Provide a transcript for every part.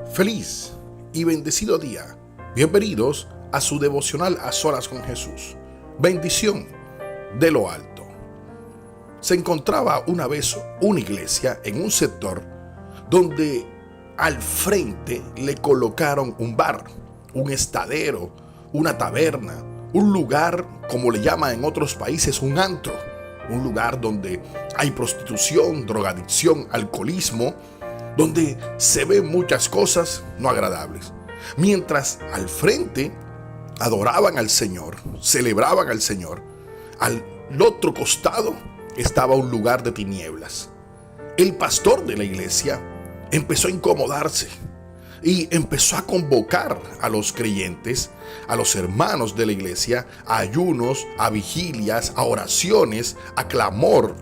Feliz y bendecido día. Bienvenidos a su devocional A Solas con Jesús. Bendición de lo alto. Se encontraba una vez una iglesia en un sector donde al frente le colocaron un bar, un estadero, una taberna, un lugar, como le llaman en otros países, un antro. Un lugar donde hay prostitución, drogadicción, alcoholismo, donde se ven muchas cosas no agradables. Mientras al frente adoraban al Señor, celebraban al Señor, al otro costado estaba un lugar de tinieblas. El pastor de la iglesia empezó a incomodarse y empezó a convocar a los creyentes, a los hermanos de la iglesia, a ayunos, a vigilias, a oraciones, a clamor,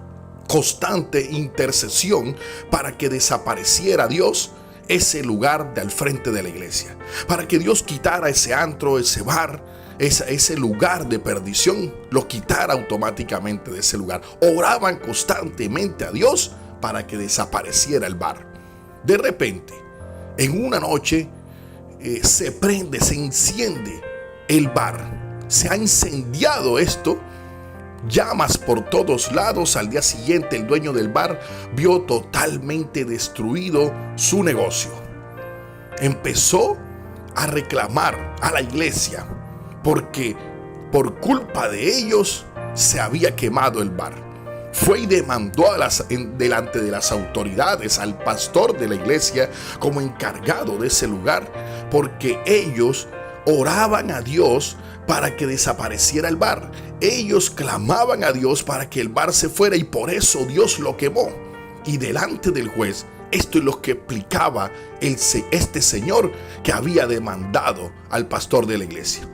constante intercesión para que desapareciera Dios ese lugar de al frente de la iglesia, para que Dios quitara ese antro, ese bar, ese lugar de perdición, lo quitara automáticamente de ese lugar. Oraban constantemente a Dios para que desapareciera el bar. De repente, en una noche se prende, se enciende el bar. Se ha incendiado esto. Llamas por todos lados. Al día siguiente el dueño del bar vio totalmente destruido su negocio. Empezó a reclamar a la iglesia porque por culpa de ellos se había quemado el bar. Fue y demandó delante de las autoridades al pastor de la iglesia como encargado de ese lugar, porque ellos oraban a Dios para que desapareciera el bar. Ellos clamaban a Dios para que el bar se fuera y por eso Dios lo quemó. Y delante del juez, esto es lo que explicaba este señor que había demandado al pastor de la iglesia.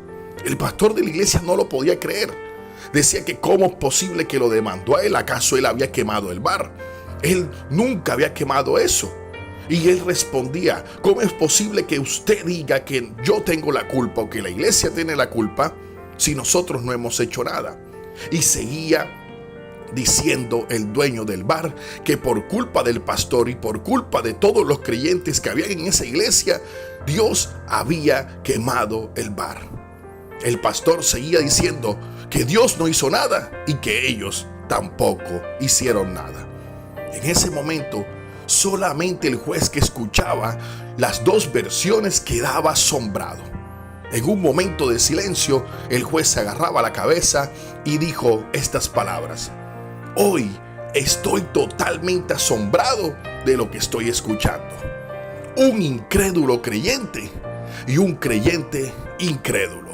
El pastor de la iglesia no lo podía creer. Decía que cómo es posible que lo demandó a él. ¿Acaso él había quemado el bar? Él nunca había quemado eso. Y él respondía: ¿cómo es posible que usted diga que yo tengo la culpa o que la iglesia tiene la culpa si nosotros no hemos hecho nada? Y seguía diciendo el dueño del bar que por culpa del pastor y por culpa de todos los creyentes que había en esa iglesia, Dios había quemado el bar. El pastor seguía diciendo que Dios no hizo nada y que ellos tampoco hicieron nada. En ese momento, solamente el juez que escuchaba las dos versiones quedaba asombrado. En un momento de silencio, el juez se agarraba la cabeza y dijo estas palabras: hoy estoy totalmente asombrado de lo que estoy escuchando. Un incrédulo creyente y un creyente incrédulo.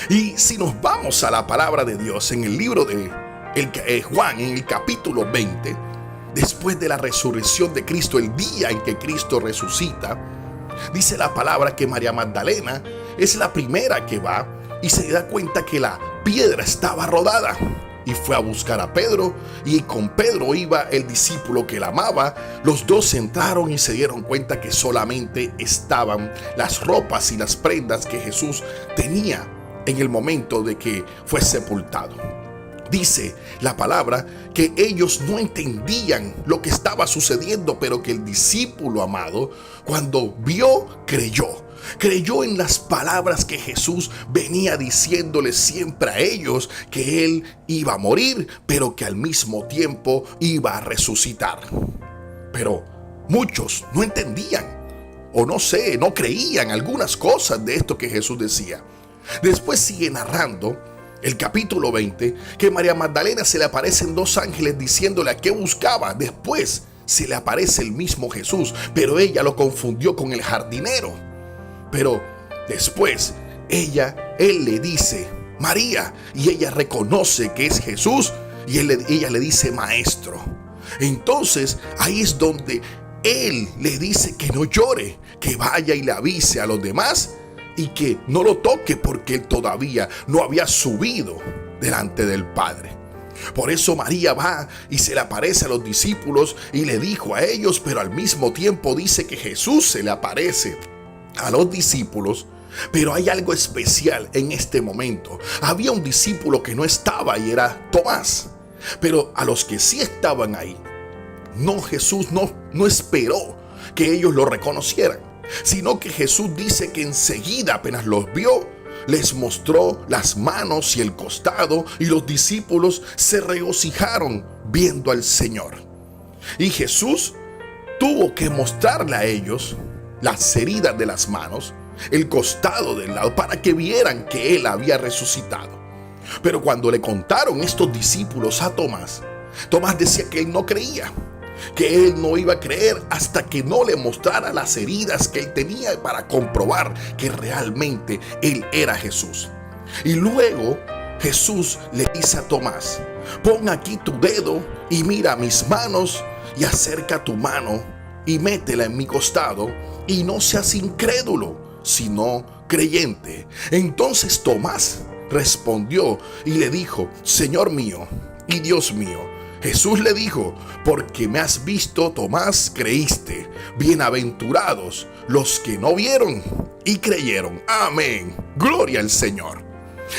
Y si nos vamos a la palabra de Dios en el libro de Juan, en el capítulo 20, después de la resurrección de Cristo, el día en que Cristo resucita, dice la palabra que María Magdalena es la primera que va y se da cuenta que la piedra estaba rodada. Y fue a buscar a Pedro, y con Pedro iba el discípulo que la amaba. Los dos entraron y se dieron cuenta que solamente estaban las ropas y las prendas que Jesús tenía en el momento de que fue sepultado. Dice la palabra que ellos no entendían lo que estaba sucediendo, pero que el discípulo amado, cuando vio, creyó en las palabras que Jesús venía diciéndoles siempre a ellos, que él iba a morir, pero que al mismo tiempo iba a resucitar. Pero muchos no entendían, o no creían algunas cosas de esto que Jesús decía. Después sigue narrando el capítulo 20 que María Magdalena se le aparecen dos ángeles diciéndole a qué buscaba. Después se le aparece el mismo Jesús, pero ella lo confundió con el jardinero. Pero después él le dice María, y ella reconoce que es Jesús, y ella le dice maestro. Entonces ahí es donde él le dice que no llore, que vaya y le avise a los demás y que no lo toque, porque él todavía no había subido delante del Padre. Por eso María va y se le aparece a los discípulos y le dijo a ellos, pero al mismo tiempo dice que Jesús se le aparece a los discípulos. Pero hay algo especial en este momento. Había un discípulo que no estaba y era Tomás. Pero a los que sí estaban ahí, Jesús no esperó que ellos lo reconocieran. sino que Jesús dice que enseguida apenas los vio, les mostró las manos y el costado, y los discípulos se regocijaron viendo al Señor. Y Jesús tuvo que mostrarle a ellos las heridas de las manos, el costado del lado, para que vieran que Él había resucitado. Pero cuando le contaron estos discípulos a Tomás, Tomás decía que él no creía, que él no iba a creer hasta que no le mostrara las heridas que él tenía para comprobar que realmente él era Jesús. Y luego Jesús le dice a Tomás: pon aquí tu dedo y mira mis manos, y acerca tu mano y métela en mi costado, y no seas incrédulo, sino creyente. Entonces Tomás respondió y le dijo: Señor mío y Dios mío. Jesús le dijo: porque me has visto, Tomás, creíste. Bienaventurados los que no vieron y creyeron. Amén. Gloria al Señor.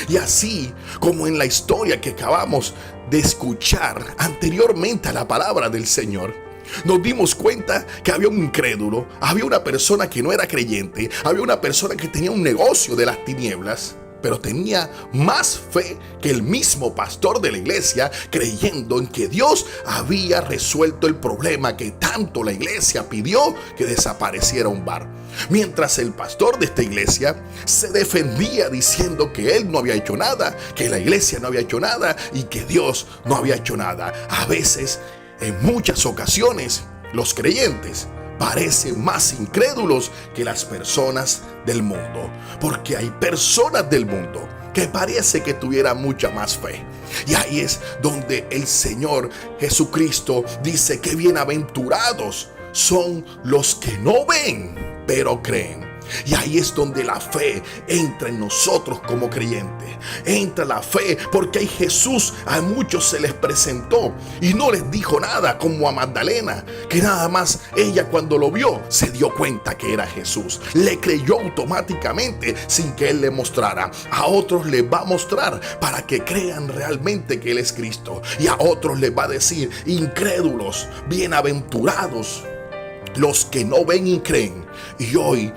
Y así como en la historia que acabamos de escuchar anteriormente a la palabra del Señor, nos dimos cuenta que había un incrédulo, había una persona que no era creyente, había una persona que tenía un negocio de las tinieblas, pero tenía más fe que el mismo pastor de la iglesia, creyendo en que Dios había resuelto el problema que tanto la iglesia pidió que desapareciera un bar. Mientras el pastor de esta iglesia se defendía diciendo que él no había hecho nada, que la iglesia no había hecho nada y que Dios no había hecho nada. A veces, en muchas ocasiones, los creyentes parecen más incrédulos que las personas del mundo, porque hay personas del mundo que parece que tuvieran mucha más fe. Y ahí es donde el Señor Jesucristo dice que bienaventurados son los que no ven, pero creen. Y ahí es donde la fe entra en nosotros como creyentes. Entra la fe porque ahí Jesús a muchos se les presentó y no les dijo nada, como a Magdalena, que nada más ella cuando lo vio se dio cuenta que era Jesús. Le creyó automáticamente sin que Él le mostrara. A otros les va a mostrar para que crean realmente que Él es Cristo. Y a otros les va a decir: incrédulos, bienaventurados los que no ven y creen. Y hoy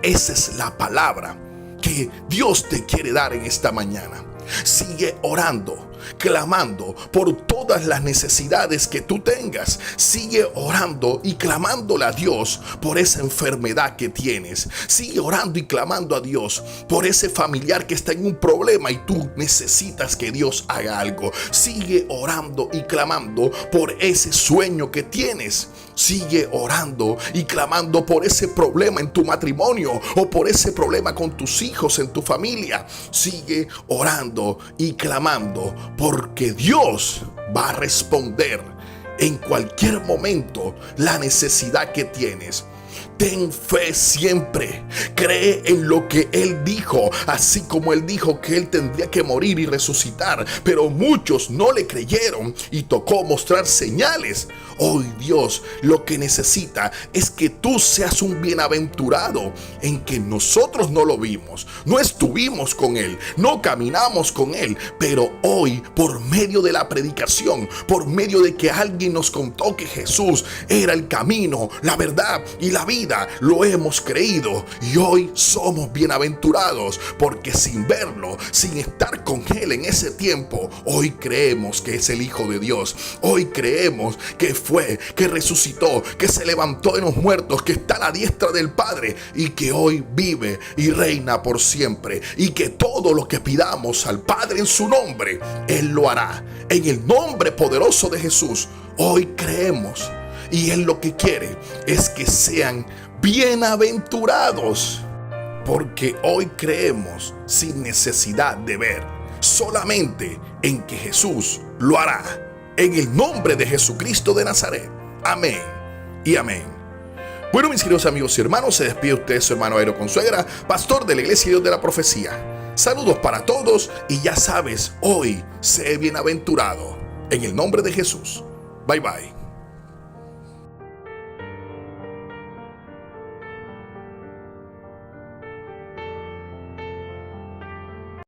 esa es la palabra que Dios te quiere dar en esta mañana. Sigue orando, clamando por todas las necesidades que tú tengas. Sigue orando y clamándole a Dios por esa enfermedad que tienes. Sigue orando y clamando a Dios por ese familiar que está en un problema y tú necesitas que Dios haga algo. Sigue orando y clamando por ese sueño que tienes. Sigue orando y clamando por ese problema en tu matrimonio o por ese problema con tus hijos, en tu familia. Sigue orando y clamando, porque Dios va a responder en cualquier momento la necesidad que tienes. Ten fe siempre, cree en lo que Él dijo, así como Él dijo que Él tendría que morir y resucitar, pero muchos no le creyeron y tocó mostrar señales. Hoy Dios lo que necesita es que tú seas un bienaventurado en que nosotros no lo vimos, no estuvimos con Él, no caminamos con Él, pero hoy por medio de la predicación, por medio de que alguien nos contó que Jesús era el camino, la verdad y la vida, lo hemos creído y hoy somos bienaventurados porque sin verlo, sin estar con Él en ese tiempo, hoy creemos que es el Hijo de Dios. Hoy creemos que fue, que resucitó, que se levantó de los muertos, que está a la diestra del Padre y que hoy vive y reina por siempre, y que todo lo que pidamos al Padre en su nombre, Él lo hará. En el nombre poderoso de Jesús, hoy creemos. Y Él lo que quiere es que sean bienaventurados, porque hoy creemos sin necesidad de ver, solamente en que Jesús lo hará. En el nombre de Jesucristo de Nazaret. Amén y amén. Bueno, mis queridos amigos y hermanos, se despide usted su hermano Jairo Consuegra, pastor de la Iglesia Dios de la Profecía. Saludos para todos y ya sabes, hoy sé bienaventurado. En el nombre de Jesús. Bye bye.